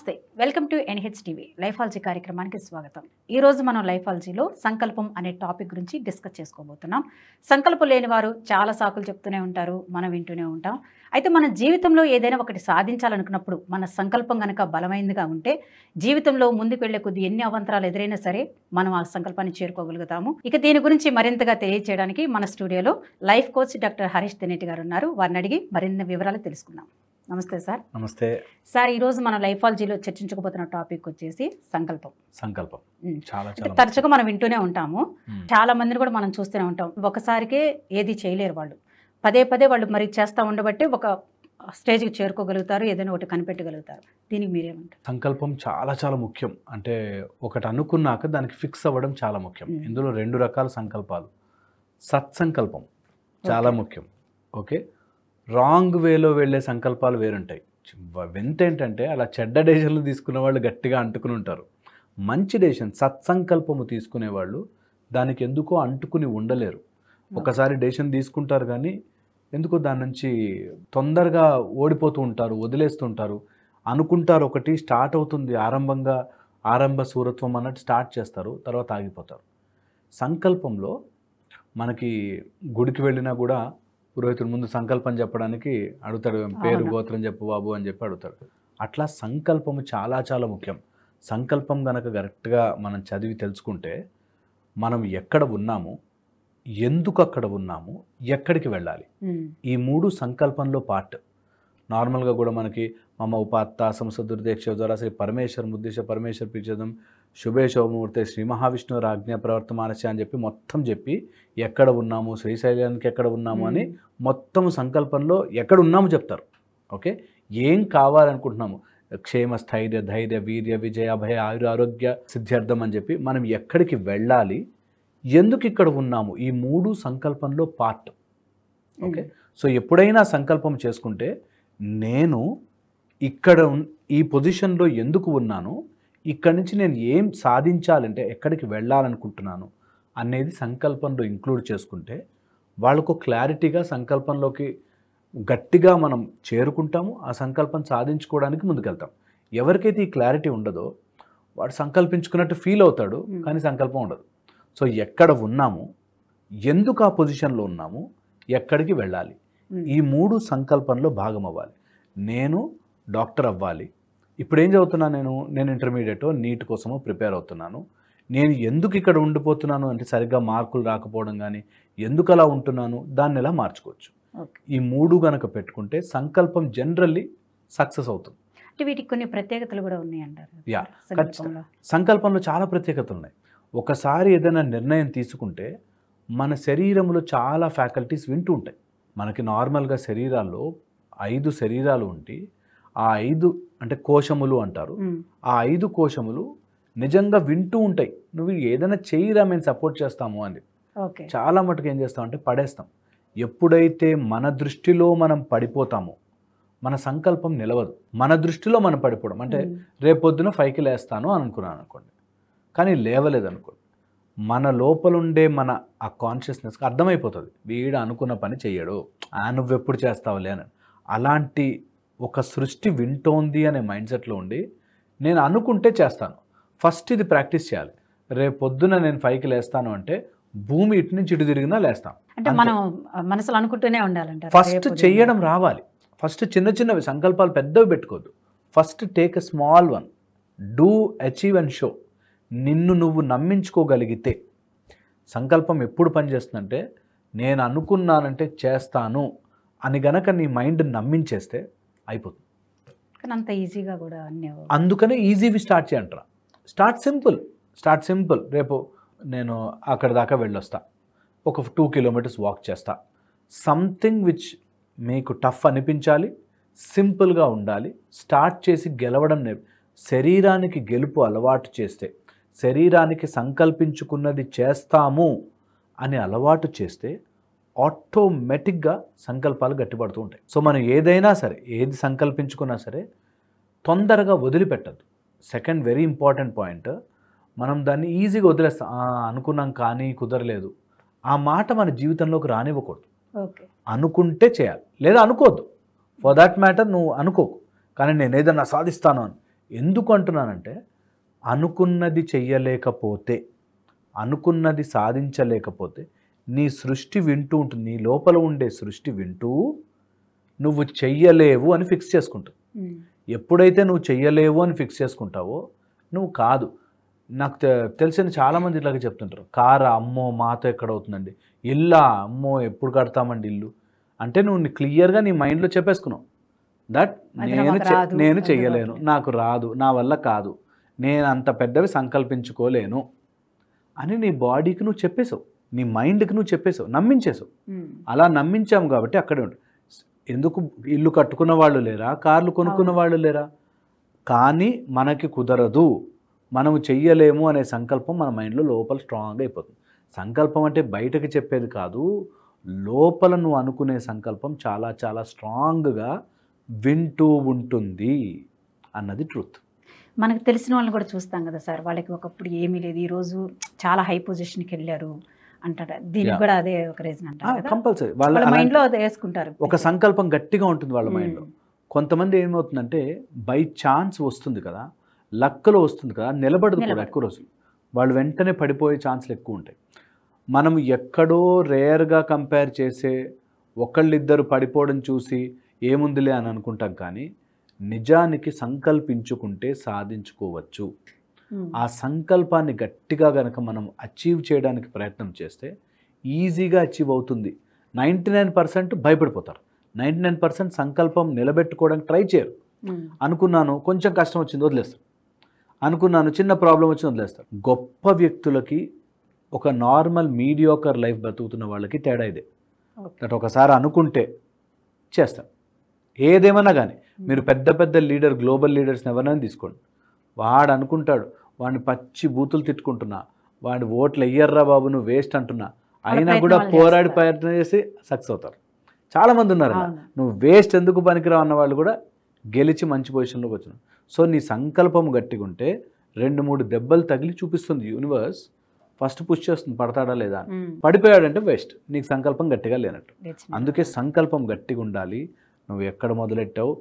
నమస్తే, welcome to NH TV లైఫాలజీ కార్యక్రమానికి స్వాగతం. ఈరోజు మనం లైఫాలజీలో సంకల్పం అనే టాపిక్ గురించి డిస్కస్ చేసుకోబోతున్నాం. సంకల్పం లేని వారు చాలా సాకులు చెప్తూనే ఉంటారు, మనం వింటూనే ఉంటాం. అయితే మన జీవితంలో ఏదైనా ఒకటి సాధించాలనుకున్నప్పుడు మన సంకల్పం కనుక బలమైనదిగా ఉంటే జీవితంలో ముందుకు వెళ్లే కొద్ది ఎన్ని అవాంతరాలు ఎదురైనా సరే మనం ఆ సంకల్పాన్ని చేరుకోగలుగుతాము. ఇక దీని గురించి మరింతగా తెలియజేయడానికి మన స్టూడియోలో life coach doctor Harish Teneti గారు ఉన్నారు. వారిని అడిగి మరిన్ని వివరాలు తెలుసుకుందాం. నమస్తే సార్. నమస్తే సార్, ఈరోజు మనం లైఫాలజీలో చర్చించకపోతున్న టాపిక్ వచ్చేసి సంకల్పం. సంకల్పం చాలా తరచుగా మనం వింటూనే ఉంటాము, చాలా మందిని కూడా మనం చూస్తూనే ఉంటాం. ఒకసారికే ఏది చేయలేరు వాళ్ళు, పదే పదే వాళ్ళు మరి చేస్తూ ఉండబట్టే ఒక స్టేజ్కి చేరుకోగలుగుతారు, ఏదైనా ఒకటి కనిపెట్టగలుగుతారు. దీనికి మీరేమంటారు? సంకల్పం చాలా ముఖ్యం. అంటే ఒకటి అనుకున్నాక దానికి ఫిక్స్ అవ్వడం చాలా ముఖ్యం. ఇందులో రెండు రకాల సంకల్పాలు. సత్సంకల్పం చాలా ముఖ్యం. ఓకే, రాంగ్ వేలో వెళ్ళే సంకల్పాలు వేరుంటాయి. వింత ఏంటంటే అలా చెడ్డ డెసిషన్లు తీసుకునే వాళ్ళు గట్టిగా అంటుకుని ఉంటారు. మంచి డెసిషన్ సత్సంకల్పము తీసుకునేవాళ్ళు దానికి ఎందుకో అంటుకుని ఉండలేరు. ఒకసారి డెసిషన్ తీసుకుంటారు కానీ ఎందుకో దాని నుంచి తొందరగా ఓడిపోతూ ఉంటారు, వదిలేస్తుంటారు. అనుకుంటారు ఒకటి, స్టార్ట్ అవుతుంది, ఆరంభ సూరత్వం అన్నట్టు స్టార్ట్ చేస్తారు, తర్వాత ఆగిపోతారు. సంకల్పంలో మనకి గుడికి వెళ్ళినా కూడా పురోహితుడు ముందు సంకల్పం చెప్పడానికి అడుగుతాడు, పేరు గోత్రం చెప్పు బాబు అని చెప్పి అడుగుతాడు. అట్లా సంకల్పము చాలా ముఖ్యం. సంకల్పం కనుక కరెక్ట్గా మనం చదివి తెలుసుకుంటే మనం ఎక్కడ ఉన్నాము, ఎందుకు అక్కడ ఉన్నాము, ఎక్కడికి వెళ్ళాలి, ఈ మూడు సంకల్పంలో పార్ట్. నార్మల్గా కూడా మనకి మమ ఉపాత్త సంసదుర్దేక్ష ద్వారా శ్రీ పరమేశ్వర ముద్దేశ పరమేశ్వర పిచ్చదం శుభే శోభమూర్తి శ్రీ మహావిష్ణువు రాజ్ఞ ప్రవర్తమానస్య అని చెప్పి మొత్తం చెప్పి ఎక్కడ ఉన్నాము, శ్రీశైలానికి ఎక్కడ ఉన్నాము అని మొత్తం సంకల్పంలో ఎక్కడ ఉన్నాము చెప్తారు. ఓకే, ఏం కావాలనుకుంటున్నాము, క్షేమ స్థైర్య ధైర్య వీర్య విజయ భయ ఆరోగ్య సిద్ధ్యర్థం అని చెప్పి మనం ఎక్కడికి వెళ్ళాలి, ఎందుకు ఇక్కడ ఉన్నాము, ఈ మూడు సంకల్పంలో పార్ట్. ఓకే, సో ఎప్పుడైనా సంకల్పం చేసుకుంటే నేను ఇక్కడ ఈ పొజిషన్లో ఎందుకు ఉన్నాను, ఇక్కడి నుంచి నేను ఏం సాధించాలంటే ఎక్కడికి వెళ్ళాలనుకుంటున్నాను అనేది సంకల్పంలో ఇంక్లూడ్ చేసుకుంటే వాళ్ళకు క్లారిటీగా సంకల్పంలోకి గట్టిగా మనం చేరుకుంటాము, ఆ సంకల్పం సాధించుకోవడానికి ముందుకెళ్తాం. ఎవరికైతే ఈ క్లారిటీ ఉండదో వాడు సంకల్పించుకున్నట్టు ఫీల్ అవుతాడు కానీ సంకల్పం ఉండదు. సో ఎక్కడ ఉన్నాము, ఎందుకు ఆ పొజిషన్లో ఉన్నాము, ఎక్కడికి వెళ్ళాలి, ఈ మూడు సంకల్పంలో భాగం అవ్వాలి. నేను డాక్టర్ అవ్వాలి, ఇప్పుడు ఏం చదువుతున్నాను, నేను ఇంటర్మీడియట్ నీట్ కోసమో ప్రిపేర్ అవుతున్నాను. నేను ఎందుకు ఇక్కడ ఉండిపోతున్నాను అంటే సరిగ్గా మార్కులు రాకపోవడం కానీ, ఎందుకు అలా ఉంటున్నాను, దాన్ని ఎలా మార్చుకోవచ్చు. ఈ మూడు గనక పెట్టుకుంటే సంకల్పం జనరల్లీ సక్సెస్ అవుతుంది. అంటే వీటికి కొన్ని ప్రత్యేకతలు కూడా ఉన్నాయంటారు. యా, ఖచ్చితంగా సంకల్పంలో చాలా ప్రత్యేకతలు ఉన్నాయి. ఒకసారి ఏదైనా నిర్ణయం తీసుకుంటే మన శరీరంలో చాలా ఫ్యాకల్టీస్ వింటూ ఉంటాయి. మనకి నార్మల్గా శరీరాల్లో 5 శరీరాలు ఉండి ఆ 5 అంటే కోశములు అంటారు. ఆ 5 కోశములు నిజంగా వింటూ ఉంటాయి, నువ్వు ఏదైనా చెయ్యిరా మేము సపోర్ట్ చేస్తాము అని. చాలా మటుకు ఏం చేస్తామంటే పడేస్తాం. ఎప్పుడైతే మన దృష్టిలో మనం పడిపోతామో మన సంకల్పం నిలవదు. మన దృష్టిలో మనం పడిపోవడం అంటే రేపొద్దున 5కి లేస్తాను అనుకున్నాను అనుకోండి, కానీ లేవలేదనుకోండి, మన లోపలుండే మన ఆ కాన్షియస్నెస్కి అర్థమైపోతుంది వీడు అనుకున్న పని చెయ్యడు, నువ్వెప్పుడు చేస్తావులే అని. అలాంటి ఒక సృష్టి వింటోంది అనే మైండ్ సెట్లో ఉండి నేను అనుకుంటే చేస్తాను. ఫస్ట్ ఇది ప్రాక్టీస్ చేయాలి. రేపు పొద్దున నేను 5కి లేస్తాను అంటే భూమి ఇటు నుంచి ఇటు తిరిగినా లేస్తాను. అంటే మనం మనసులో అనుకుంటూనే ఉండాలంట. ఫస్ట్ చెయ్యడం రావాలి. ఫస్ట్ చిన్నవి సంకల్పాలు పెద్దవి పెట్టుకోవద్దు. First take a small one, do achieve and show. నిన్ను నువ్వు నమ్మించుకోగలిగితే సంకల్పం ఎప్పుడు పనిచేస్తుందంటే నేను అనుకున్నానంటే చేస్తాను అని గనక నీ మైండ్ నమ్మించేస్తే అయిపోతుంది. కానీ అంత ఈజీగా కూడా అందుకనే ఈజీవి స్టార్ట్ చేయంటారా. Start simple. రేపు నేను అక్కడ దాకా వెళ్ళొస్తా, ఒక 2 కిలోమీటర్స్ వాక్ చేస్తా. సంథింగ్ విచ్ మీకు టఫ్ అనిపించాలి, సింపుల్గా ఉండాలి. స్టార్ట్ చేసి గెలవడం శరీరానికి గెలుపు అలవాటు చేస్తే, శరీరానికి సంకల్పించుకున్నది చేస్తాము అని అలవాటు చేస్తే ఆటోమేటిక్గా సంకల్పాలు గట్టిపడుతూ ఉంటాయి. సో మనం ఏదైనా సరే, ఏది సంకల్పించుకున్నా సరే తొందరగా వదిలిపెట్టద్దు. సెకండ్ వెరీ ఇంపార్టెంట్ పాయింట్, మనం దాన్ని ఈజీగా వదిలేస్తాం. అనుకున్నాం కానీ కుదరలేదు, ఆ మాట మన జీవితంలోకి రానివ్వకూడదు. అనుకుంటే చేయాలి, లేదా అనుకోవద్దు. ఫర్ దాట్ మ్యాటర్ నువ్వు అనుకోకు, కానీ నేను ఏదన్నా సాధిస్తాను అని ఎందుకు అంటున్నానంటే అనుకున్నది చెయ్యలేకపోతే, అనుకున్నది సాధించలేకపోతే నీ సృష్టి వింటూ ఉంటుంది, నీ లోపల ఉండే సృష్టి వింటూ నువ్వు చెయ్యలేవు అని ఫిక్స్ చేసుకుంటుంది. ఎప్పుడైతే నువ్వు చెయ్యలేవు అని ఫిక్స్ చేసుకుంటావో నువ్వు కాదు. నాకు తెలిసిన చాలామంది ఇట్లాగే చెప్తుంటారు, కారా అమ్మో మాతో ఎక్కడవుతుందండి, ఇల్లా అమ్మో ఎప్పుడు కడతామండి ఇల్లు అంటే నువ్వు క్లియర్గా నీ మైండ్లో చెప్పేసుకున్నావు దట్ నేను చెయ్యలేను, నాకు రాదు, నా వల్ల కాదు, నేను అంత పెద్దవి సంకల్పించుకోలేను అని నీ బాడీకి నువ్వు చెప్పేసావు, నీ మైండ్కి నువ్వు చెప్పేసావు, నమ్మించేసావు. అలా నమ్మించాము కాబట్టి అక్కడే ఉంటుంది. ఎందుకు ఇల్లు కట్టుకున్న వాళ్ళు లేరా, కార్లు కొనుక్కున్న వాళ్ళు లేరా? కానీ మనకి కుదరదు, మనము చెయ్యలేము అనే సంకల్పం మన మైండ్లో లోపల స్ట్రాంగ్ అయిపోతుంది. సంకల్పం అంటే బయటకు చెప్పేది కాదు, లోపల నువ్వు అనుకునే సంకల్పం చాలా చాలా స్ట్రాంగ్గా వింటూ ఉంటుంది అన్నది ట్రూత్. మనకు తెలిసిన వాళ్ళని కూడా చూస్తాం కదా సార్, వాళ్ళకి ఒకప్పుడు ఏమీ లేదు, ఈరోజు చాలా హై పొజిషన్కి వెళ్ళారు అంటారు. దీనికి కూడా అదే ఒక రీజన్ అంటారు. కంపల్సరీ వాళ్ళ మైండ్లో అదే వేసుకుంటారు, ఒక సంకల్పం గట్టిగా ఉంటుంది వాళ్ళ మైండ్లో. కొంతమంది ఏమవుతుందంటే బై ఛాన్స్ వస్తుంది కదా, లక్కలో వస్తుంది కదా, నిలబడదు కూడా ఎక్కువ రోజులు, వాళ్ళు వెంటనే పడిపోయే ఛాన్స్లు ఎక్కువ ఉంటాయి. మనం ఎక్కడో రేర్గా కంపేర్ చేసే ఒకళ్ళిద్దరు పడిపోవడం చూసి ఏముందిలే అని అనుకుంటాం, కానీ నిజానికి సంకల్పించుకుంటే సాధించుకోవచ్చు. ఆ సంకల్పాన్ని గట్టిగా కనుక మనం అచీవ్ చేయడానికి ప్రయత్నం చేస్తే ఈజీగా అచీవ్ అవుతుంది. 99% భయపడిపోతారు, 99% సంకల్పం నిలబెట్టుకోవడానికి ట్రై చేయరు. అనుకున్నాను కొంచెం కష్టం వచ్చింది వదిలేస్తారు, అనుకున్నాను చిన్న ప్రాబ్లం వచ్చింది వదిలేస్తారు. గొప్ప వ్యక్తులకి ఒక నార్మల్ మీడియోకర్ లైఫ్ బతుకుతున్న వాళ్ళకి తేడా ఇదే. దట్ ఒకసారి అనుకుంటే చేస్తారు ఏదేమన్నా. కానీ మీరు పెద్ద పెద్ద లీడర్, గ్లోబల్ లీడర్స్ని ఎవరైనా తీసుకోండి, వాడు అనుకుంటాడు, వాడిని పచ్చి బూతులు తిట్టుకుంటున్నా, వాడి ఓట్లు వెయ్యర్రా బాబు నువ్వు వేస్ట్ అంటున్నా, అయినా కూడా పోరాడి ప్రయత్నం చేసి సక్సెస్ అవుతారు. చాలామంది ఉన్నారు, నువ్వు వేస్ట్ ఎందుకు పనికిరావు అన్న వాళ్ళు కూడా గెలిచి మంచి పొజిషన్లోకి వచ్చినారు. సో నీ సంకల్పం గట్టిగా ఉంటే 2-3 దెబ్బలు తగిలి చూపిస్తుంది యూనివర్స్, ఫస్ట్ పుష్ చేస్తుంది పడతాడా లేదా అని. పడిపోయాడంటే వేస్ట్, నీకు సంకల్పం గట్టిగా లేనట్టు. అందుకే సంకల్పం గట్టిగా ఉండాలి. నువ్వు ఎక్కడ మొదలెట్టావు,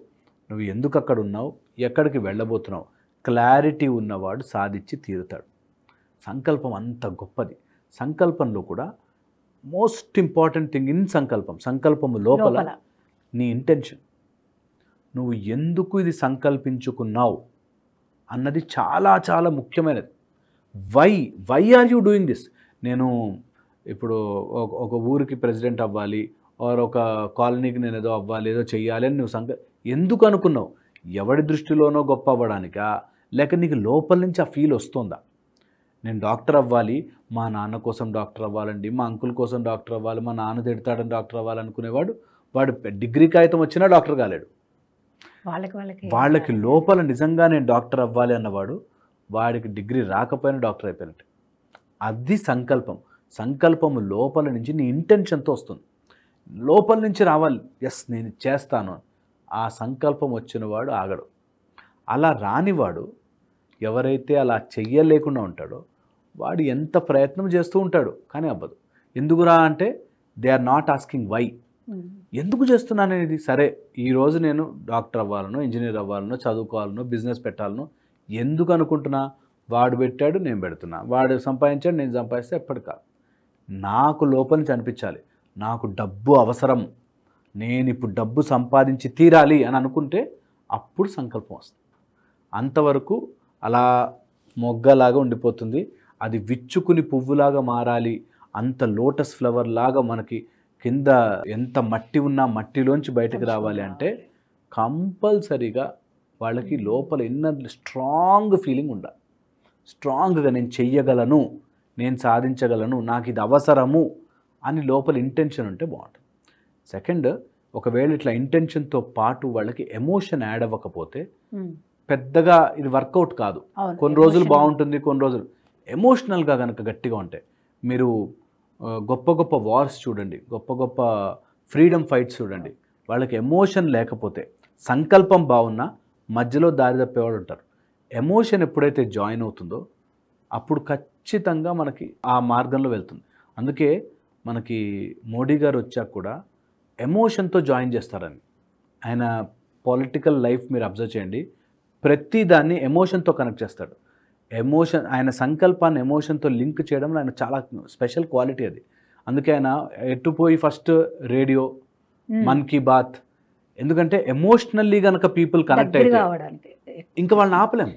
నువ్వు ఎందుకు అక్కడ ఉన్నావు, ఎక్కడికి వెళ్ళబోతున్నావు, క్లారిటీ ఉన్నవాడు సాధించి తీరుతాడు. సంకల్పం అంత గొప్పది. సంకల్పంలో కూడా మోస్ట్ ఇంపార్టెంట్ థింగ్ ఇన్ సంకల్పము లోపల నీ ఇంటెన్షన్, నువ్వు ఎందుకు ఇది సంకల్పించుకున్నావు అన్నది చాలా చాలా ముఖ్యమైనది. Why are you doing this? నేను ఇప్పుడు ఒక ఊరికి ప్రెసిడెంట్ అవ్వాలి, ఆర్ ఒక కాలనీకి నేను ఏదో అవ్వాలి, ఏదో చెయ్యాలి అని నువ్వు ఎందుకు అనుకున్నావు? ఎవడి దృష్టిలోనో గొప్ప అవ్వడానికా, లేక నీకు లోపల నుంచి ఆ ఫీల్ వస్తుందా? నేను డాక్టర్ అవ్వాలి, మా నాన్న కోసం డాక్టర్ అవ్వాలండి, మా అంకుల్ కోసం డాక్టర్ అవ్వాలి, మా నాన్న తిడతాడని డాక్టర్ అవ్వాలనుకునేవాడు వాడు డిగ్రీ కాగితం వచ్చినా డాక్టర్ కాలేడు. వాళ్ళకి లోపల నిజంగా నేను డాక్టర్ అవ్వాలి అన్నవాడు వాడికి డిగ్రీ రాకపోయినా డాక్టర్ అయిపోయినట్టు. అది సంకల్పం. సంకల్పము లోపల నుంచి నీ ఇంటెన్షన్తో వస్తుంది, లోపల నుంచి రావాలి. ఎస్ నేను చేస్తాను, ఆ సంకల్పం వచ్చినవాడు ఆగడు. అలా రానివాడు, ఎవరైతే అలా చెయ్యలేకుండా ఉంటాడో వాడు ఎంత ప్రయత్నం చేస్తూ ఉంటాడు కానీ అవ్వదు. ఎందుకురా అంటే they are not asking why. ఎందుకు చేస్తున్నాను అనేది, సరే ఈరోజు నేను డాక్టర్ అవ్వాలనో, ఇంజనీర్ అవ్వాలనో, చదువుకోవాలనో, బిజినెస్ పెట్టాలనో ఎందుకు అనుకుంటున్నా? వాడు పెట్టాడు నేను పెడుతున్నా, వాడు సంపాదించాడు నేను సంపాదిస్తే ఎప్పటి కాదు. నాకు లోపల నుంచి అనిపించాలి నాకు డబ్బు అవసరం, నేను ఇప్పుడు డబ్బు సంపాదించి తీరాలి అని అనుకుంటే అప్పుడు సంకల్పం వస్తుంది. అంతవరకు అలా మొగ్గలాగా ఉండిపోతుంది. అది విచ్చుకుని పువ్వులాగా మారాలి, అంత లోటస్ ఫ్లవర్ లాగా మనకి కింద ఎంత మట్టి ఉన్నా మట్టిలోంచి బయటకు రావాలి అంటే కంపల్సరీగా వాళ్ళకి లోపల ఎన్న స్ట్రాంగ్ ఫీలింగ్ ఉండాలి. స్ట్రాంగ్గా నేను చెయ్యగలను, నేను సాధించగలను, నాకు ఇది అవసరము అని లోపల ఇంటెన్షన్ ఉంటే బాగుంటుంది. సెకండ్, ఒకవేళ ఇట్లా ఇంటెన్షన్తో పాటు వాళ్ళకి ఎమోషన్ యాడ్ అవ్వకపోతే పెద్దగా ఇది వర్కౌట్ కాదు. కొన్ని రోజులు బాగుంటుంది, కొన్ని రోజులు ఎమోషనల్గా కనుక గట్టిగా ఉంటాయి. మీరు గొప్ప గొప్ప వార్స్ చూడండి, గొప్ప గొప్ప ఫ్రీడమ్ ఫైట్స్ చూడండి, వాళ్ళకి ఎమోషన్ లేకపోతే సంకల్పం బాగున్నా మధ్యలో దారి తప్పేవాళ్ళు ఉంటారు. ఎమోషన్ ఎప్పుడైతే జాయిన్ అవుతుందో అప్పుడు ఖచ్చితంగా మనకి ఆ మార్గంలో వెళ్తుంది. అందుకే మనకి మోడీ గారు వచ్చాక కూడా ఎమోషన్తో జాయిన్ చేస్తారని. ఆయన పొలిటికల్ లైఫ్ మీరు అబ్జర్వ్ చేయండి, ప్రతి దాన్ని ఎమోషన్తో కనెక్ట్ చేస్తాడు. ఆయన సంకల్పాన్ని ఎమోషన్తో లింక్ చేయడంలో ఆయన చాలా స్పెషల్ క్వాలిటీ అది. అందుకే ఆయన ఎట్టుపోయి ఫస్ట్ రేడియో, మన్ కీ బాత్, ఎందుకంటే ఎమోషనల్లీ కనుక పీపుల్ కనెక్ట్ అయితే ఇంకా వాళ్ళని ఆపలేం.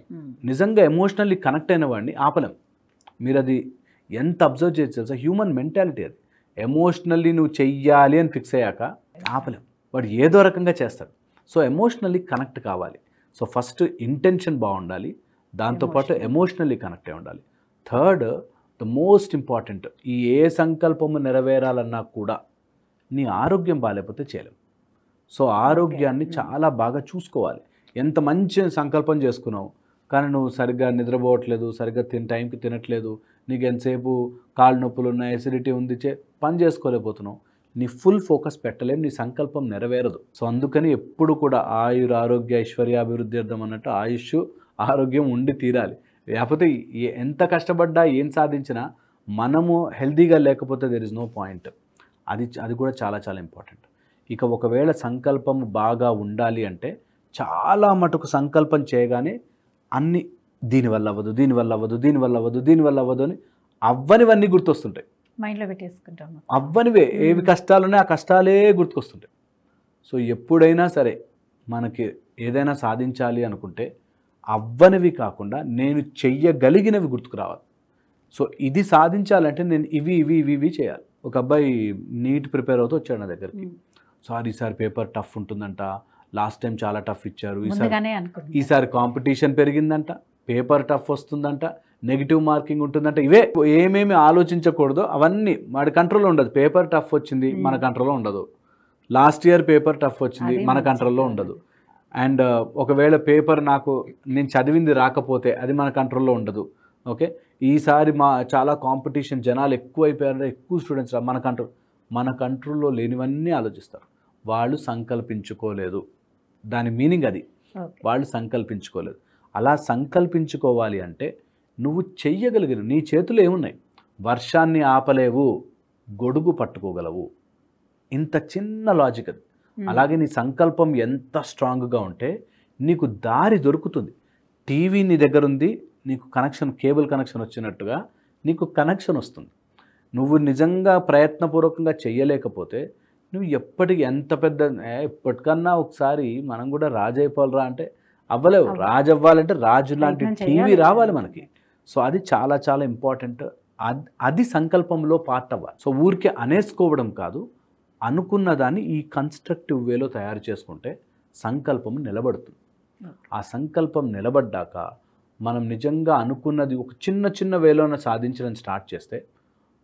నిజంగా ఎమోషనల్లీ కనెక్ట్ అయిన వాడిని ఆపలేం. మీరు అది ఎంత అబ్జర్వ్ చేయొచ్చు తెలుసా, హ్యూమన్ మెంటాలిటీ అది. ఎమోషనల్లీ నువ్వు చెయ్యాలి అని ఫిక్స్ అయ్యాక ఆపలేం, వాడు ఏదో రకంగా చేస్తాడు. సో ఎమోషనల్లీ కనెక్ట్ కావాలి. సో ఫస్ట్ ఇంటెన్షన్ బాగుండాలి, దాంతోపాటు ఎమోషనల్లీ కనెక్ట్ అయి ఉండాలి. థర్డ్, ద మోస్ట్ ఇంపార్టెంట్, ఈ ఏ సంకల్పము నెరవేరాలన్నా కూడా నీ ఆరోగ్యం బాగాలేకపోతే చేయలేం. సో ఆరోగ్యాన్ని చాలా బాగా చూసుకోవాలి. ఎంత మంచి సంకల్పం చేసుకున్నావు కానీ నువ్వు సరిగ్గా నిద్రపోవట్లేదు, సరిగ్గా టైంకి తినట్లేదు, నీకు ఎంతసేపు కాళ్ళు నొప్పులు ఉన్నాయి, ఎసిడిటీ ఉంది, పని చేసుకోలేకపోతున్నావు, నీ ఫుల్ ఫోకస్ పెట్టలేం, నీ సంకల్పం నెరవేరదు. సో అందుకని ఎప్పుడు కూడా ఆయుర ఆరోగ్య ఐశ్వర్యాభివృద్ధి అర్థం అన్నట్టు ఆయుష్ ఆరోగ్యం ఉండి తీరాలి. లేకపోతే ఎంత కష్టపడ్డా ఏం సాధించినా మనము హెల్తీగా లేకపోతే దెర్ ఇస్ నో పాయింట్. అది కూడా చాలా చాలా ఇంపార్టెంట్. ఇక ఒకవేళ సంకల్పం బాగా ఉండాలి అంటే చాలా మటుకు సంకల్పం చేయగానే అన్నీ దీనివల్ల అవ్వదు, దీనివల్ల అవ్వదు, దీనివల్ల అవ్వదు, దీనివల్ల అవ్వదు అని అవ్వనివన్నీ గుర్తొస్తుంటాయి. మైండ్లో పెట్టేసుకుంటాము. అవ్వనివే ఏవి కష్టాలు ఉన్నాయో ఆ కష్టాలే గుర్తుకొస్తుంటాయి. సో ఎప్పుడైనా సరే మనకి ఏదైనా సాధించాలి అనుకుంటే అవ్వనివి కాకుండా నేను చెయ్యగలిగినవి గుర్తుకు రావాలి. సో ఇది సాధించాలంటే నేను ఇవి ఇవి ఇవి ఇవి చేయాలి. ఒక అబ్బాయి నీట్ ప్రిపేర్ అవుతూ వచ్చాడు నా దగ్గరికి. ఈసారి పేపర్ టఫ్ ఉంటుందంట, లాస్ట్ టైం చాలా టఫ్ ఇచ్చారు, ఈసారి కాంపిటీషన్ పెరిగిందంట, పేపర్ టఫ్ వస్తుందంట, నెగిటివ్ మార్కింగ్ ఉంటుందంట. ఇవే ఏమేమి ఆలోచించకూడదో అవన్నీ వాడి కంట్రోల్లో ఉండదు. పేపర్ టఫ్ వచ్చింది మన కంట్రోల్లో ఉండదు, లాస్ట్ ఇయర్ పేపర్ టఫ్ వచ్చింది మన కంట్రోల్లో ఉండదు, అండ్ ఒకవేళ పేపర్ నేను చదివింది రాకపోతే అది మన కంట్రోల్లో ఉండదు. ఓకే, ఈసారి చాలా కాంపిటీషన్, జనాలు ఎక్కువ అయిపోయారంటే ఎక్కువ స్టూడెంట్స్ మన కంట్రోల్లో లేనివన్నీ ఆలోచిస్తారు. వాళ్ళు సంకల్పించుకోలేదు, దాని మీనింగ్ అది, వాళ్ళు సంకల్పించుకోలేదు. అలా సంకల్పించుకోవాలి అంటే నువ్వు చెయ్యగలిగిన, నీ చేతులు ఏమున్నాయి, వర్షాన్ని ఆపలేవు, గొడుగు పట్టుకోగలవు. ఇంత చిన్న లాజిక్ అది. అలాగే నీ సంకల్పం ఎంత స్ట్రాంగ్గా ఉంటే నీకు దారి దొరుకుతుంది. టీవీ నీ దగ్గర ఉంది, నీకు కనెక్షన్, కేబుల్ కనెక్షన్ వచ్చినట్టుగా నీకు కనెక్షన్ వస్తుంది. నువ్వు నిజంగా ప్రయత్నపూర్వకంగా చెయ్యలేకపోతే నువ్వు ఎప్పటికీ ఎంత పెద్ద, ఎప్పటికన్నా ఒకసారి మనం కూడా రాజు అయిపోవాలరా అంటే అవ్వలేవు. రాజు అవ్వాలంటే రాజు లాంటి టీవీ రావాలి మనకి. సో అది చాలా చాలా ఇంపార్టెంట్. అది సంకల్పంలో పార్ట్ అవ్వాలి. సో ఊరికే అనేసుకోవడం కాదు, అనుకున్న దాన్ని ఈ కన్స్ట్రక్టివ్ వేలో తయారు చేసుకుంటే సంకల్పం నిలబడుతుంది. ఆ సంకల్పం నిలబడ్డాక మనం నిజంగా అనుకున్నది ఒక చిన్న చిన్న వేలోనే సాధించడం స్టార్ట్ చేస్తే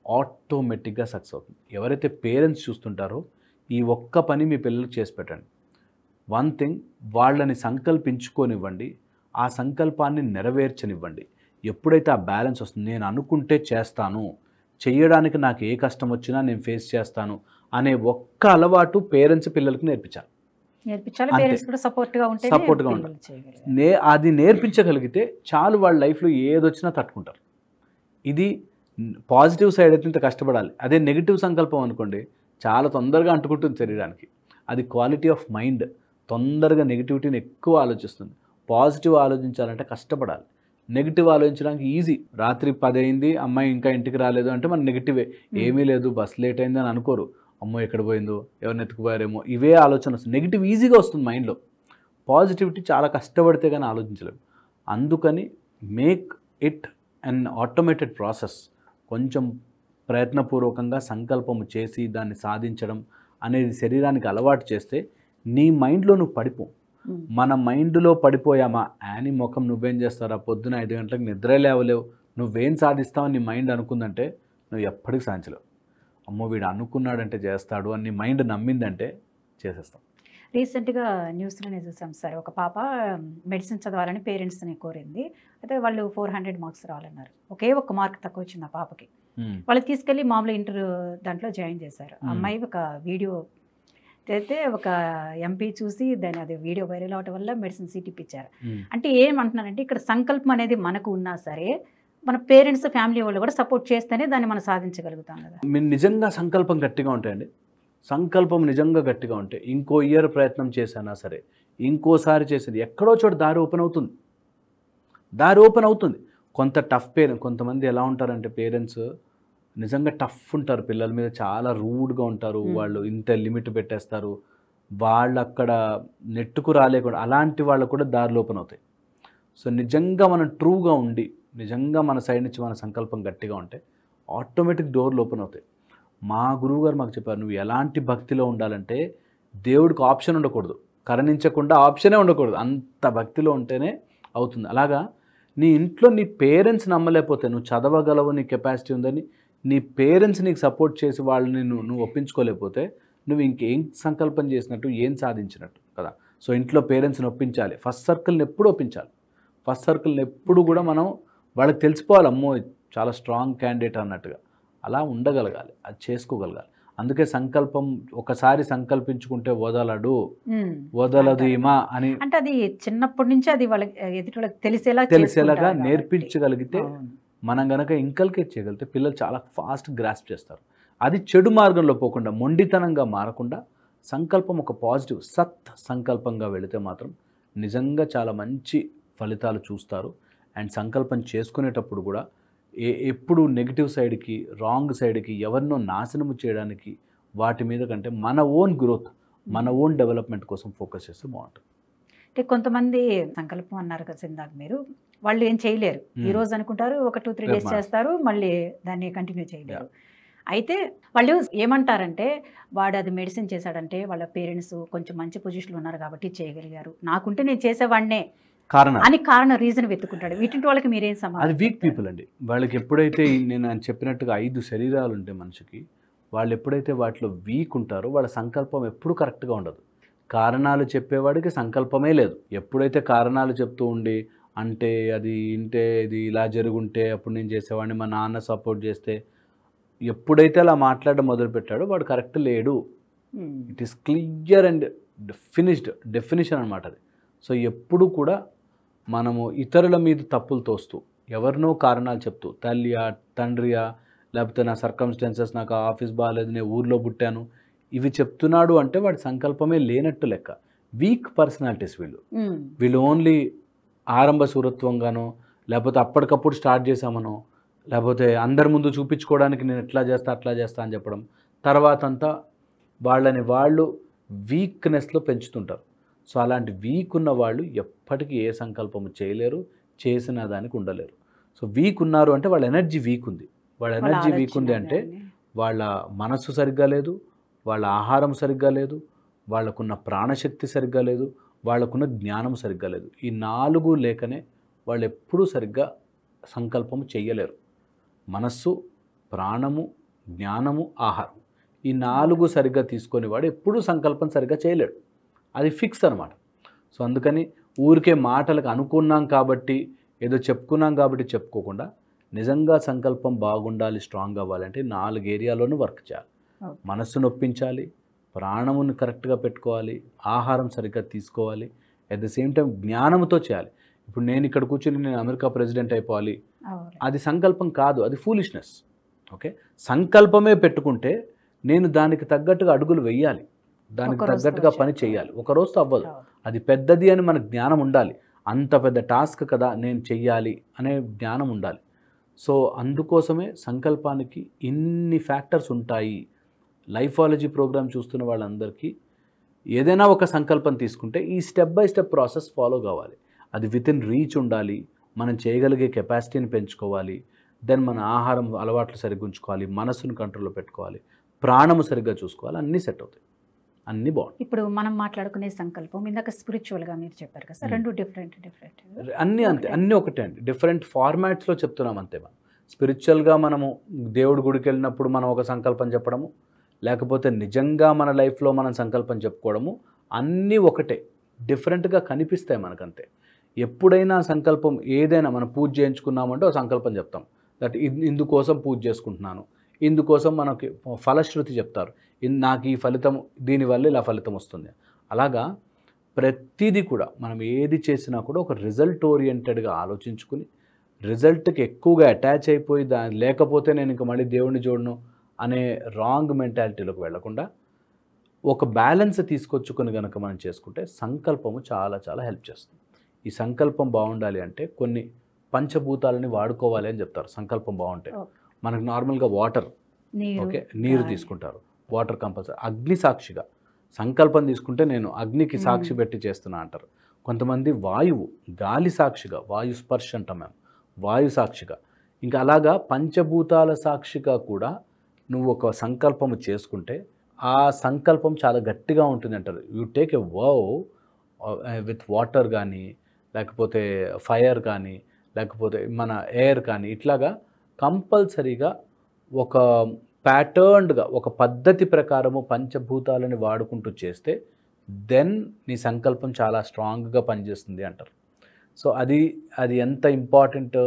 ఆటోమేటిక్గా సక్సెస్ అవుతుంది. ఎవరైతే పేరెంట్స్ చూస్తుంటారో ఈ ఒక్క పని మీ పిల్లలకు చేసి పెట్టండి. వన్ థింగ్, వాళ్ళని సంకల్పించుకోనివ్వండి, ఆ సంకల్పాన్ని నెరవేర్చనివ్వండి. ఎప్పుడైతే ఆ బ్యాలెన్స్ వస్తుంది, నేను అనుకుంటే చేస్తాను, చేయడానికి నాకు ఏ కష్టం వచ్చినా నేను ఫేస్ చేస్తాను అనే ఒక్క అలవాటు పేరెంట్స్ పిల్లలకు నేర్పించాలి. సపోర్ట్గా ఉండాలి. అది నేర్పించగలిగితే చాలు, వాళ్ళ లైఫ్లో ఏదొచ్చినా తట్టుకుంటారు. ఇది పాజిటివ్ సైడ్ అయితే ఇంత కష్టపడాలి. అదే నెగిటివ్ సంకల్పం అనుకోండి, చాలా తొందరగా అంటుకుంటుంది శరీరానికి. అది క్వాలిటీ ఆఫ్ మైండ్. తొందరగా నెగిటివిటీని ఎక్కువ ఆలోచిస్తుంది. పాజిటివ్ ఆలోచించాలంటే కష్టపడాలి. నెగిటివ్ ఆలోచించడానికి ఈజీ. రాత్రి 10 అయింది, అమ్మాయి ఇంకా ఇంటికి రాలేదు అంటే మన నెగిటివే. ఏమీ లేదు, బస్ లేట్ అయింది అని అనుకోరు, అమ్మో ఎక్కడ పోయిందో, ఎవరిని ఎత్తుకుపోయారేమో, ఇవే ఆలోచన వస్తుంది. నెగిటివ్ ఈజీగా వస్తుంది మైండ్లో. పాజిటివిటీ చాలా కష్టపడితే కానీ ఆలోచించలేము. అందుకని make it an automated process. కొంచెం ప్రయత్నపూర్వకంగా సంకల్పము చేసి దాన్ని సాధించడం అనేది శరీరానికి అలవాటు చేస్తే నీ మైండ్లో నువ్వు పడిపో. మన మైండ్లో పడిపోయామా, యాని ముఖం నువ్వేం చేస్తారా, పొద్దున 5 గంటలకు నిద్రే లేవలేవు, నువ్వేం సాధిస్తావు నీ మైండ్ అనుకుందంటే నువ్వు ఎప్పటికీ సాధించలేవు. అమ్మో వీడు అనుకున్నాడంటే చేస్తాడు అని నీ మైండ్ నమ్మిందంటే చేసేస్తాం. రీసెంట్గా న్యూస్లోనే చూసాం సార్, ఒక పాప మెడిసిన్ చదవాలని పేరెంట్స్ని కోరింది. అయితే వాళ్ళు 400 మార్క్స్ రావాలన్నారు. ఒకే ఒక్క మార్క్ తక్కువ వచ్చింది ఆ పాపకి. వాళ్ళు తీసుకెళ్ళి మామూలు ఇంటర్ దాంట్లో జాయిన్ చేశారు. అమ్మాయి ఒక వీడియో అయితే ఒక ఎంపీ చూసి దాన్ని అది వీడియో వైరల్ అవడం వల్ల మెడిసిన్ సీట్ ఇప్పించారు. అంటే ఏమంటున్నారంటే ఇక్కడ సంకల్పం అనేది మనకు ఉన్నా సరే మన పేరెంట్స్ ఫ్యామిలీ వాళ్ళు కూడా సపోర్ట్ చేస్తేనే దాన్ని మనం సాధించగలుగుతాం కదా. మీరు నిజంగా సంకల్పం గట్టిగా ఉంటాయండి. సంకల్పం నిజంగా గట్టిగా ఉంటే ఇంకో ఇయర్ ప్రయత్నం చేసినా సరే, ఇంకోసారి చేసేది, ఎక్కడో చోట దారి ఓపెన్ అవుతుంది, దారి ఓపెన్ అవుతుంది. కొంత టఫ్ పేరెంట్, కొంతమంది ఎలా ఉంటారంటే పేరెంట్స్ నిజంగా టఫ్ ఉంటారు, పిల్లల మీద చాలా రూడ్గా ఉంటారు, వాళ్ళు ఇంత లిమిట్ పెట్టేస్తారు, వాళ్ళు అక్కడ నెట్టుకు రాలేకుండా, అలాంటి వాళ్ళకు కూడా దారులు ఓపెన్ అవుతాయి. సో నిజంగా మనం ట్రూగా ఉండి, నిజంగా మన సైడ్ నుంచి మన సంకల్పం గట్టిగా ఉంటే ఆటోమేటిక్ డోర్లు ఓపెన్ అవుతాయి. మా గురువుగారు మాకు చెప్పారు, నువ్వు ఎలాంటి భక్తిలో ఉండాలంటే దేవుడికి ఆప్షన్ ఉండకూడదు, కరుణించకుండా ఆప్షనే ఉండకూడదు, అంత భక్తిలో ఉంటేనే అవుతుంది. అలాగా నీ ఇంట్లో నీ పేరెంట్స్ నమ్మలేకపోతే, నువ్వు చదవగలవు, నీ కెపాసిటీ ఉందని నీ పేరెంట్స్ నీకు సపోర్ట్ చేసి వాళ్ళని నువ్వు ఒప్పించుకోలేకపోతే నువ్వు ఇంకేం సంకల్పం చేసినట్టు, ఏం సాధించినట్టు కదా. సో ఇంట్లో పేరెంట్స్ని ఒప్పించాలి, ఫస్ట్ సర్కిల్ని ఎప్పుడు ఒప్పించాలి, ఫస్ట్ సర్కిల్ని ఎప్పుడు కూడా మనం వాళ్ళకి తెలిసిపోవాలి, అమ్మో చాలా స్ట్రాంగ్ క్యాండిడేట్ అన్నట్టుగా అలా ఉండగలగాలి, అది చేసుకోగలగాలి. అందుకే సంకల్పం ఒకసారి సంకల్పించుకుంటే వదలదు ఈమా అని, అంటే అది చిన్నప్పటి నుంచి అది వాళ్ళకి ఎదుటి వాళ్ళకి తెలిసేలాగా నేర్పించగలిగితే, మనం గనక ఇంకల్కేట్ చేయగలిగితే పిల్లలు చాలా ఫాస్ట్ గ్రాస్ప్ చేస్తారు. అది చెడు మార్గంలో పోకుండా, మొండితనంగా మారకుండా సంకల్పం ఒక పాజిటివ్ సత్ సంకల్పంగా వెళితే మాత్రం నిజంగా చాలా మంచి ఫలితాలు చూస్తారు. అండ్ సంకల్పం చేసుకునేటప్పుడు కూడా ఎప్పుడు నెగిటివ్ సైడ్కి, రాంగ్ సైడ్కి, ఎవరినో నాశనము చేయడానికి వాటి మీద కంటే మన ఓన్ గ్రోత్, మన ఓన్ డెవలప్మెంట్ కోసం ఫోకస్ చేస్తే బాగుంటుంది. అంటే కొంతమంది సంకల్పం అన్నారు కదా ఇందాక మీరు, వాళ్ళు ఏం చేయలేరు, ఈ రోజు అనుకుంటారు, ఒక 2-3 డేస్ చేస్తారు, మళ్ళీ దాన్ని కంటిన్యూ చేయలేరు. అయితే వాళ్ళు ఏమంటారంటే, వాడు అది మెడిసిన్ చేశాడంటే వాళ్ళ పేరెంట్స్ కొంచెం మంచి పొజిషన్లో ఉన్నారు కాబట్టి చేయగలిగారు, నాకుంటే నేను చేసేవాడినే కారణం రీజన్ వెతుకుంటాడు. వీటి వాళ్ళకి మీరేం సమాధానం? అది వీక్ పీపుల్ అండి. వాళ్ళకి ఎప్పుడైతే నేను చెప్పినట్టుగా 5 శరీరాలు ఉంటాయి మనిషికి, వాళ్ళు ఎప్పుడైతే వాటిలో వీక్ ఉంటారో వాళ్ళ సంకల్పం ఎప్పుడు కరెక్ట్గా ఉండదు. కారణాలు చెప్పేవాడికి సంకల్పమే లేదు. ఎప్పుడైతే కారణాలు చెప్తూ ఉండి, అంటే అది ఇంటే ఇది ఇలా జరుగుంటే అప్పుడు నేను చేసేవాడిని, మా నాన్న సపోర్ట్ చేస్తే, ఎప్పుడైతే అలా మాట్లాడడం మొదలుపెట్టాడో వాడు కరెక్ట్ లేడు. It is clear and definition అనమాట అది. సో ఎప్పుడు కూడా మనము ఇతరుల మీద తప్పులు తోస్తూ, ఎవరినో కారణాలు చెప్తూ, తల్లియా తండ్రియా లేకపోతే నా సర్కమ్స్టాన్సెస్, నాకు ఆఫీస్ బాగాలేదు, నేను ఊర్లో పుట్టాను, ఇవి చెప్తున్నాడు అంటే వాడి సంకల్పమే లేనట్టు లెక్క. వీక్ పర్సనాలిటీస్ వీళ్ళు ఓన్లీ ఆరంభ శూరత్వంగానో, లేకపోతే అప్పటికప్పుడు స్టార్ట్ చేశామనో, లేకపోతే అందరి ముందు చూపించుకోవడానికి నేను ఎట్లా చేస్తా అట్లా చేస్తా అని చెప్పడం, తర్వాత అంతా వాళ్ళని వాళ్ళు వీక్నెస్లో పెంచుతుంటారు. సో అలాంటి వీక్ ఉన్న వాళ్ళు ఎప్పటికీ ఏ సంకల్పము చేయలేరు, చేసిన దానికి ఉండలేరు. సో వీక్ ఉన్నారు అంటే వాళ్ళ ఎనర్జీ వీక్ ఉంది. వాళ్ళ ఎనర్జీ వీక్ ఉంది అంటే వాళ్ళ మనస్సు సరిగ్గా లేదు, వాళ్ళ ఆహారం సరిగ్గా లేదు, వాళ్ళకున్న ప్రాణశక్తి సరిగ్గా లేదు, వాళ్ళకున్న జ్ఞానం సరిగ్గా లేదు. ఈ 4 లేకనే వాళ్ళు ఎప్పుడూ సరిగ్గా సంకల్పము చెయ్యలేరు. మనస్సు, ప్రాణము, జ్ఞానము, ఆహారం, ఈ 4 సరిగ్గా తీసుకొని వాడు ఎప్పుడూ సంకల్పం సరిగ్గా చేయలేడు. అది ఫిక్స్ అనమాట. సో అందుకని ఊరికే మాటలకు అనుకున్నాం కాబట్టి, ఏదో చెప్పుకున్నాం కాబట్టి చెప్పుకోకుండా, నిజంగా సంకల్పం బాగుండాలి, స్ట్రాంగ్ అవ్వాలంటే 4 ఏరియాలోనూ వర్క్ చేయాలి. మనస్సును ఒప్పించాలి, ప్రాణమును కరెక్ట్గా పెట్టుకోవాలి, ఆహారం సరిగ్గా తీసుకోవాలి, అట్ ద సేమ్ టైం జ్ఞానంతో చేయాలి. ఇప్పుడు నేను ఇక్కడ కూర్చొని నేను అమెరికా ప్రెసిడెంట్ అయిపోవాలి, అది సంకల్పం కాదు, అది ఫూలిష్నెస్. ఓకే, సంకల్పమే పెట్టుకుంటే నేను దానికి తగ్గట్టుగా అడుగులు వెయ్యాలి, దానికి తగ్గట్టుగా పని చేయాలి. ఒక రోజుతో అవ్వదు, అది పెద్దది అని మనకు జ్ఞానం ఉండాలి. అంత పెద్ద టాస్క్ కదా, నేను చెయ్యాలి అనే జ్ఞానం ఉండాలి. సో అందుకోసమే సంకల్పానికి ఇన్ని ఫ్యాక్టర్స్ ఉంటాయి. లైఫాలజీ ప్రోగ్రామ్ చూస్తున్న వాళ్ళందరికీ ఏదైనా ఒక సంకల్పం తీసుకుంటే ఈ step by step process follow కావాలి. అది వితిన్ రీచ్ ఉండాలి, మనం చేయగలిగే కెపాసిటీని పెంచుకోవాలి, దెన్ మన ఆహారం అలవాట్లు సరిగ్గా ఉంచుకోవాలి, మనసును కంట్రోల్లో పెట్టుకోవాలి, ప్రాణము సరిగ్గా చూసుకోవాలి, అన్నీ సెట్ అవుతాయి, అన్నీ బాగుంటాయి. ఇప్పుడు మనం మాట్లాడుకునే సంకల్పం ఇందాక స్పిరిచువల్గా మీరు చెప్పారు కదా, 2 డిఫరెంట్ అన్నీ అంతే, అన్నీ ఒకటే అండి, డిఫరెంట్ ఫార్మాట్స్లో చెప్తున్నాం అంతే. మనం స్పిరిచువల్గా మనము దేవుడి గుడికి వెళ్ళినప్పుడు మనం ఒక సంకల్పం చెప్పడము, లేకపోతే నిజంగా మన లైఫ్లో మనం సంకల్పం చెప్పుకోవడము, అన్నీ ఒకటే, డిఫరెంట్గా కనిపిస్తాయి మనకంతే. ఎప్పుడైనా సంకల్పం ఏదైనా మనం పూజ చేయించుకున్నామంటే ఒక సంకల్పం చెప్తాం, దట్ ఇందుకోసం పూజ చేసుకుంటున్నాను, ఇందుకోసం మనకి ఫలశ్రుతి చెప్తారు, నాకు ఈ ఫలితం, దీనివల్ల ఇలా ఫలితం వస్తుంది. అలాగా ప్రతిదీ కూడా మనం ఏది చేసినా కూడా ఒక రిజల్ట్ ఓరియంటెడ్గా ఆలోచించుకుని, రిజల్ట్కి ఎక్కువగా అటాచ్ అయిపోయి లేకపోతే నేను ఇంక మళ్ళీ దేవుడిని చూడను అనే రాంగ్ మెంటాలిటీలోకి వెళ్లకుండా, ఒక బ్యాలెన్స్ తీసుకొచ్చుకొని కనుక మనం చేసుకుంటే సంకల్పము చాలా చాలా హెల్ప్ చేస్తుంది. ఈ సంకల్పం బాగుండాలి అంటే కొన్ని పంచభూతాలని వాడుకోవాలి అని చెప్తారు సంకల్పం బాగుంటే. మనకు నార్మల్గా వాటర్, ఓకే, నీరు తీసుకుంటారు, వాటర్ కంపల్సరీ. అగ్ని సాక్షిగా సంకల్పం తీసుకుంటే నేను అగ్నికి సాక్షి పెట్టి చేస్తున్నా అంటారు. కొంతమంది వాయువు, గాలి సాక్షిగా, వాయు స్పర్శ అంటాం మేము, వాయు సాక్షిగా. ఇంకా అలాగా పంచభూతాల సాక్షిగా కూడా నువ్వు ఒక సంకల్పము చేసుకుంటే ఆ సంకల్పం చాలా గట్టిగా ఉంటుంది అంటారు. You take a wow with water కానీ, లేకపోతే ఫైర్ కానీ, లేకపోతే మన ఎయిర్ కానీ, ఇట్లాగా కంపల్సరీగా ఒక ప్యాటర్న్డ్గా ఒక పద్ధతి ప్రకారము పంచభూతాలని వాడుకుంటూ చేస్తే దెన్ నీ సంకల్పం చాలా స్ట్రాంగ్గా పనిచేస్తుంది అంటారు. సో అది ఎంత ఇంపార్టెంట్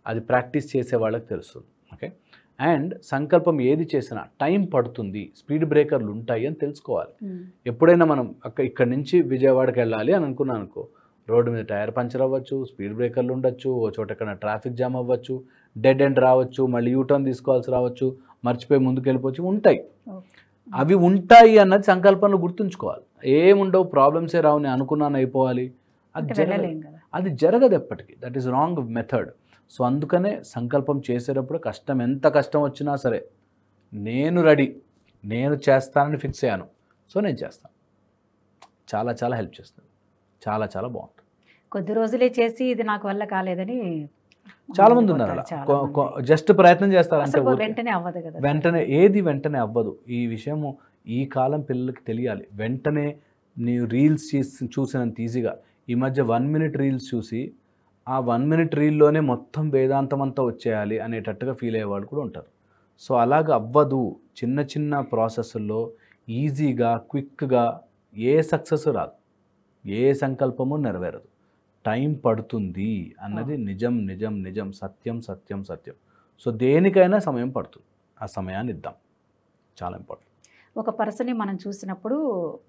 అది ప్రాక్టీస్ చేసే వాళ్ళకి తెలుస్తుంది. ఓకే, అండ్ సంకల్పం ఏది చేసినా టైం పడుతుంది, స్పీడ్ బ్రేకర్లు ఉంటాయి అని తెలుసుకోవాలి. ఎప్పుడైనా మనం ఇక్కడి నుంచి విజయవాడకి వెళ్ళాలి అని అనుకున్నాను అనుకో, రోడ్డు మీద టైర్ పంచర్ అవ్వచ్చు, స్పీడ్ బ్రేకర్లు ఉండొచ్చు, ఓ చోట ఎక్కడ ట్రాఫిక్ జామ్ అవ్వచ్చు, డెడ్ ఎండ్ రావచ్చు, మళ్ళీ యూటర్న్ తీసుకోవాల్సి రావచ్చు, మర్చిపోయి ముందుకు వెళ్ళిపోవచ్చు, ఉంటాయి. అవి ఉంటాయి అన్నది సంకల్పంలో గుర్తుంచుకోవాలి. ఏముండవు, ప్రాబ్లమ్సే రావు, నేను అనుకున్నాను అయిపోవాలి, అది జరగదు ఎప్పటికీ. That is wrong method. So అందుకనే సంకల్పం చేసేటప్పుడు ఎంత కష్టం వచ్చినా సరే నేను రెడీ, నేను చేస్తానని ఫిక్స్ అయ్యాను, సో నేను చేస్తాను. చాలా చాలా హెల్ప్ చేస్తుంది, చాలా చాలా బాగుంటుంది. కొద్ది రోజులే చేసి ఇది నాకు వల్ల కాలేదని చాలా మంది ఉన్నారు అలా, జస్ట్ ప్రయత్నం చేస్తారు అంటే వెంటనే అవ్వదు కదా. వెంటనే అవ్వదు. ఈ విషయము ఈ కాలం పిల్లలకి తెలియాలి. వెంటనే నీవు రీల్స్ చూసినంత ఈజీగా ఈ మధ్య 1 minute రీల్స్ చూసి ఆ 1 minute రీల్లోనే మొత్తం వేదాంతం అంతా వచ్చేయాలి అనేటట్టుగా ఫీల్ అయ్యేవాళ్ళు కూడా ఉంటారు. సో అలాగ అవ్వదు. చిన్న చిన్న ప్రాసెస్ల్లో ఈజీగా క్విక్గా ఏ సక్సెస్ రాదు, ఏ సంకల్పము నెరవేరదు, టైం పడుతుంది అన్నది నిజం నిజం నిజం, సత్యం సత్యం సత్యం. సో దేనికైనా సమయం పడుతుంది, ఆ సమయాన్ని ఇద్దాం, చాలా ఇంపార్టెంట్. ఒక పర్సన్ని మనం చూసినప్పుడు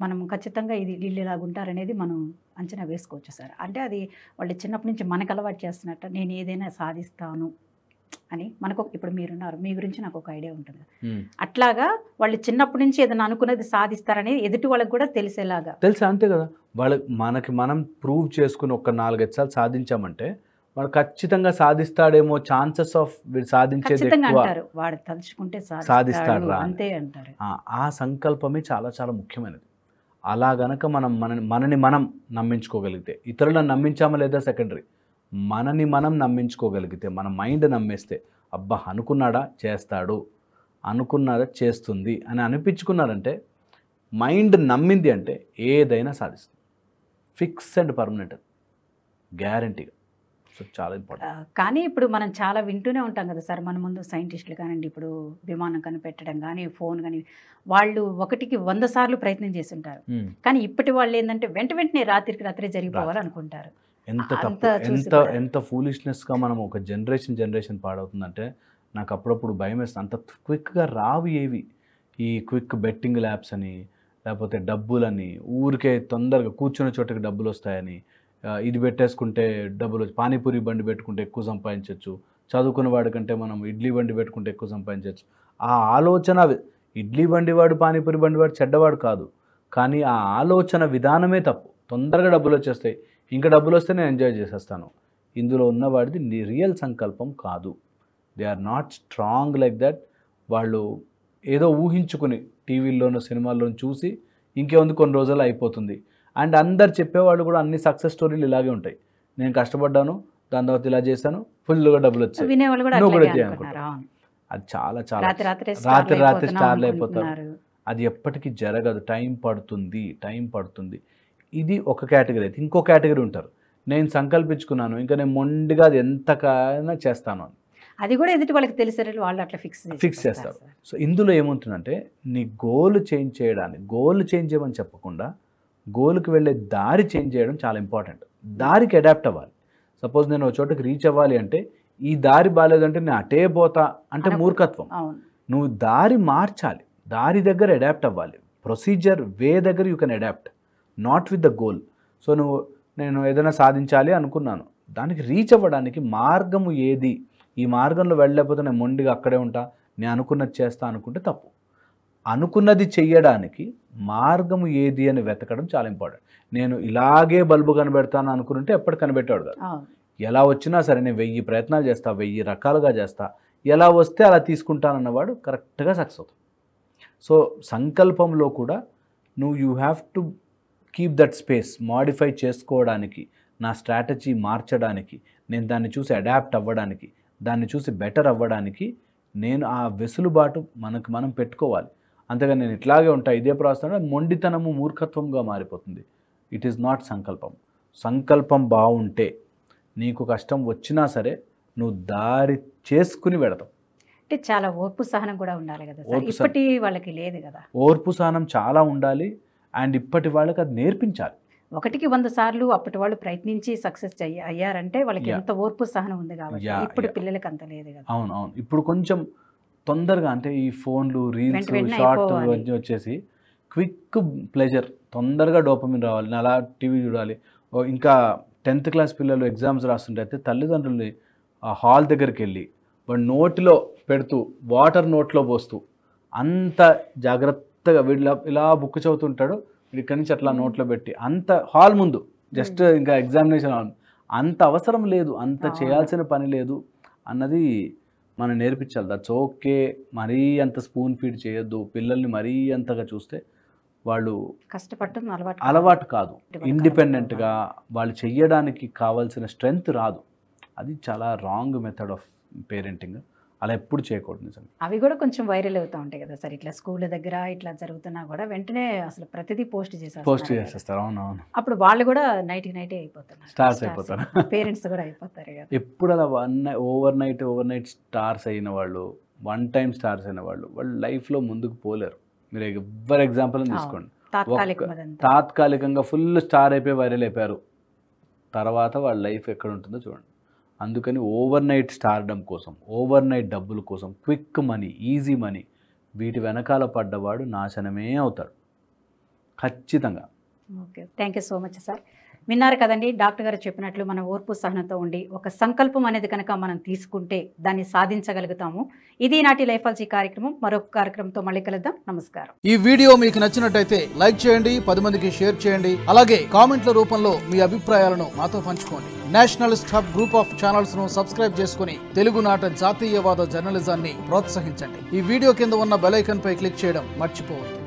మనం ఖచ్చితంగా వీళ్ళు ఇలాగ ఉంటారనేది మనం అంచనా వేసుకోవచ్చు సార్. అంటే అది వాళ్ళు చిన్నప్పటి నుంచి మనకు అలవాటు చేస్తున్నట్ట, నేను ఏదైనా సాధిస్తాను అని. మనకు ఇప్పుడు మీరున్నారు, మీ గురించి నాకు ఒక ఐడియా ఉంటుంది. అట్లాగా వాళ్ళు చిన్నప్పటి నుంచి ఏదైనా అనుకున్నది సాధిస్తారనేది ఎదుటి వాళ్ళకి కూడా తెలిసేలాగా తెలుసా, అంతే కదా. మనకి మనం ప్రూవ్ చేసుకుని ఒక 4-5 సార్లు సాధించామంటే వాడు ఖచ్చితంగా సాధిస్తాడేమో, ఛాన్సెస్ ఆఫ్ సాధించేది వాడు తలుచుకుంటే సాధిస్తాడు అంతే అంటారు. ఆ సంకల్పమే చాలా చాలా ముఖ్యమైనది. అలా గనక మనని మనం నమ్మించుకోగలిగితే, ఇతరులను నమ్మించామా లేదా సెకండరీ, మనని మనం నమ్మించుకోగలిగితే, మన మైండ్ నమ్మేస్తే, అబ్బా అనుకున్నాడా చేస్తాడు, అనుకున్నాడా చేస్తుంది అని అనిపించుకున్నారంటే, మైండ్ నమ్మింది అంటే ఏదైనా సాధిస్తుంది. ఫిక్స్ అండ్ పర్మనెంట్, గ్యారంటీగా. సో చాలా ఇంపార్టెంట్. కానీ ఇప్పుడు మనం చాలా వింటూనే ఉంటాం కదా సార్, మన ముందు సైంటిస్టులు కానివ్వండి, ఇప్పుడు విమానం కనిపెట్టడం కానీ, ఫోన్ కానీ, వాళ్ళు 1కి 100 సార్లు ప్రయత్నం చేసి ఉంటారు. కానీ ఇప్పటి వాళ్ళు ఏంటంటే వెంటనే రాత్రికి రాత్రే జరిగిపోవాలి అనుకుంటారు. ఎంత ఫూలిష్నెస్గా మనం ఒక జనరేషన్ పాడవుతుందంటే నాకు అప్పుడప్పుడు భయం వేస్తుంది. అంత క్విక్గా రావు ఏవి, ఈ క్విక్ బెట్టింగ్ ల్యాబ్స్ అని, లేకపోతే డబ్బులని, ఊరికే తొందరగా కూర్చున్న చోటకి డబ్బులు వస్తాయని, ఇది పెట్టేసుకుంటే డబ్బులు, పానీపూరి బండి పెట్టుకుంటే ఎక్కువ సంపాదించవచ్చు, చదువుకున్న వాడికంటే మనం ఇడ్లీ బండి పెట్టుకుంటే ఎక్కువ సంపాదించవచ్చు. ఆ ఆలోచన, ఇడ్లీ బండి వాడు పానీపూరి బండి వాడు చెడ్డవాడు కాదు, కానీ ఆ ఆలోచన విధానమే తప్పు. తొందరగా డబ్బులు వచ్చేస్తాయి, ఇంకా డబ్బులు వస్తే నేను ఎంజాయ్ చేసేస్తాను. ఇందులో ఉన్నవాడిది రియల్ సంకల్పం కాదు. They are not strong like that. వాళ్ళు ఏదో ఊహించుకుని టీవీల్లోనూ సినిమాల్లోనూ చూసి ఇంకేముంది కొన్ని రోజులు అయిపోతుంది. అండ్ అందరు చెప్పేవాళ్ళు కూడా అన్ని సక్సెస్ స్టోరీలు ఇలాగే ఉంటాయి. నేను కష్టపడ్డాను, దాని తర్వాత ఇలా చేశాను, ఫుల్గా డబ్బులు వచ్చాయి, నువ్వు కూడా చేయాలనుకుంటారు. అది చాలా చాలా రాత్రి స్టార్లు అయిపోతారు. అది ఎప్పటికీ జరగదు, టైం పడుతుంది. ఇది ఒక కేటగిరీ. అయితే ఇంకో కేటగిరీ ఉంటారు, నేను సంకల్పించుకున్నాను, ఇంకా నేను మొండిగా అది ఎంతకైనా చేస్తాను అని. అది కూడా ఎదుటి వాళ్ళకి తెలిసేటట్లు వాళ్ళు అట్లా ఫిక్స్ చేస్తారు. సో ఇందులో ఏముంటుందంటే, నీ గోల్ చేంజ్ చేయమని చెప్పకుండా గోల్కి వెళ్ళే దారి చేంజ్ చేయడం చాలా ఇంపార్టెంట్. దారికి అడాప్ట్ అవ్వాలి. సపోజ్ నేను ఒక చోటకి రీచ్ అవ్వాలి అంటే, ఈ దారి బాగాలేదంటే నేను అటే పోతా అంటే మూర్ఖత్వం. నువ్వు దారి మార్చాలి, దారి దగ్గర అడాప్ట్ అవ్వాలి. ప్రొసీజర్ వే దగ్గర you can adapt, not with the goal. So నేను ఏదైనా సాధించాలి అనుకున్నాను, దానికి రీచ్ అవ్వడానికి మార్గము ఏది, ఈ మార్గంలో వెళ్ళలేకపోతే నేను మొండిగా అక్కడే ఉంటా, నేను అనుకున్నది చేస్తా అనుకుంటే తప్పు. అనుకున్నది చెయ్యడానికి మార్గం ఏది అని వెతకడం చాలా ఇంపార్టెంట్. నేను ఇలాగే బల్బు కనిపెడతాను అనుకుంటే ఎప్పటి కనిపెట్టాడు కాదు. ఎలా వచ్చినా సరే నేను 1000 ప్రయత్నాలు చేస్తా, 1000 రకాలుగా చేస్తా, ఎలా వస్తే అలా తీసుకుంటానన్నవాడు కరెక్ట్గా సక్సెస్ అవుతాడు. సో సంకల్పంలో కూడా you have to keep that space, modify చేసుకోవడానికి, నా స్ట్రాటజీ మార్చడానికి, నేను దాన్ని చూసి అడాప్ట్ అవ్వడానికి, దాన్ని చూసి బెటర్ అవ్వడానికి నేను ఆ వెసులుబాటు మనం పెట్టుకోవాలి. అంతేగాని నేను ఇట్లాగే ఉంటా ఇదే ప్రాసెస్ మొండితనము మూర్ఖత్వంగా మారిపోతుంది. ఇట్ ఈస్ నాట్ సంకల్పం. సంకల్పం బాగుంటే నీకు కష్టం వచ్చినా సరే నువ్వు దారి చేసుకుని వెడతావు. అంటే చాలా ఓర్పు సహనం కూడా ఉండాలి కదా సార్, ఇప్పటి వాళ్ళకి లేదు కదా. ఓర్పు సహనం చాలా ఉండాలి, అండ్ ఇప్పటి వాళ్ళకి అది నేర్పించాలి. 1కి 100 సార్లు అప్పటి వాళ్ళు ప్రయత్నించి సక్సెస్ అయ్యారంటే వాళ్ళకి ఎంత ఓర్పు సహనం ఉంది కాబట్టి. ఇప్పుడు పిల్లలకి అంత లేదు కదా. అవును. ఇప్పుడు కొంచెం తొందరగా, అంటే ఈ ఫోన్లు, రీల్స్, షార్ట్ వచ్చేసి క్విక్ ప్లెజర్, తొందరగా డోపమిన్ రావాలి, అలా టీవీ చూడాలి. ఇంకా 10th క్లాస్ పిల్లలు ఎగ్జామ్స్ రాస్తుంటే అయితే తల్లిదండ్రుల్ని ఆ హాల్ దగ్గరికి వెళ్ళి వాడు నోటిలో పెడుతూ వాటర్ నోట్లో పోస్తూ అంత జాగ్రత్తగా వీళ్ళు ఇలా బుక్ చదువుతుంటాడు, ఇక్కడి నుంచి అట్లా నోట్లో పెట్టి అంత హాల్ ముందు జస్ట్ ఇంకా ఎగ్జామినేషన్ అంత అవసరం లేదు, అంత చేయాల్సిన పని లేదు అన్నది మనం నేర్పించాలి. That's okay. మరీ అంత స్పూన్ ఫీడ్ చేయొద్దు. పిల్లల్ని మరీ అంతగా చూస్తే వాళ్ళు కష్టపడటం అలవాటు కాదు. ఇండిపెండెంట్గా వాళ్ళు చెయ్యడానికి కావాల్సిన స్ట్రెంగ్త్ రాదు. అది చాలా రాంగ్ మెథడ్ ఆఫ్ పేరెంటింగ్. అలా ఎప్పుడు చేయకూడదు. నిజంగా అవి కూడా కొంచెం వైరల్ అవుతూ ఉంటాయి కదా సార్, ఇట్లా స్కూల్ దగ్గర ఇట్లా జరుగుతున్నా కూడా వెంటనే అసలు ప్రతిదీ పోస్ట్ చేసేస్తారు. అవునవును. అప్పుడు వాళ్ళు కూడా నైట్ అయిపోతున్నారు, స్టార్స్ అయిపోతారు, పేరెంట్స్ కూడా అయిపోతారు కదా. ఎప్పుడు అలా ఓవర్ నైట్ స్టార్స్ అయిన వాళ్ళు, 1 టైం స్టార్స్ అయిన వాళ్ళు లైఫ్లో ముందుకు పోలేరు. మీరు ఎవరి ఎగ్జాంపుల్ తీసుకోండి, తాత్కాలికంగా ఫుల్ స్టార్ అయిపోయి వైరల్ అయిపోయారు, తర్వాత వాళ్ళ లైఫ్ ఎక్కడ ఉంటుందో చూడండి. అందుకని ఓవర్ నైట్ స్టార్డమ్ కోసం, ఓవర్ నైట్ డబ్బుల కోసం, క్విక్ మనీ, ఈజీ మనీ, వీటి వెనకాల పడ్డవాడు నాశనమే అవుతాడు ఖచ్చితంగా. Okay, thank you so much sir. విన్నారు కదండి, డాక్టర్ గారు చెప్పినట్లు మన ఓర్పు సహనంతో ఉండి ఒక సంకల్పం అనేది కనుక మనం తీసుకుంటే దాన్ని సాధించగలుగుతాము. ఇది నాటి లైఫాలజీ కార్యక్రమం. మరొక కార్యక్రమంతో మళ్ళీ కలుద్దాం. నమస్కారం. ఈ వీడియో మీకు నచ్చినట్టయితే లైక్ చేయండి, 10 మందికి షేర్ చేయండి. అలాగే కామెంట్ల రూపంలో మీ అభిప్రాయాలను మాతో పంచుకోండి. Nationalist hub group of channels ను సబ్స్క్రైబ్ చేసుకుని తెలుగునాట జాతీయవాద జర్నలిజాన్ని ప్రోత్సహించండి. ఈ వీడియో కింద ఉన్న బెల్ ఐకాన్ పై క్లిక్ చేయడం మర్చిపోవద్దు.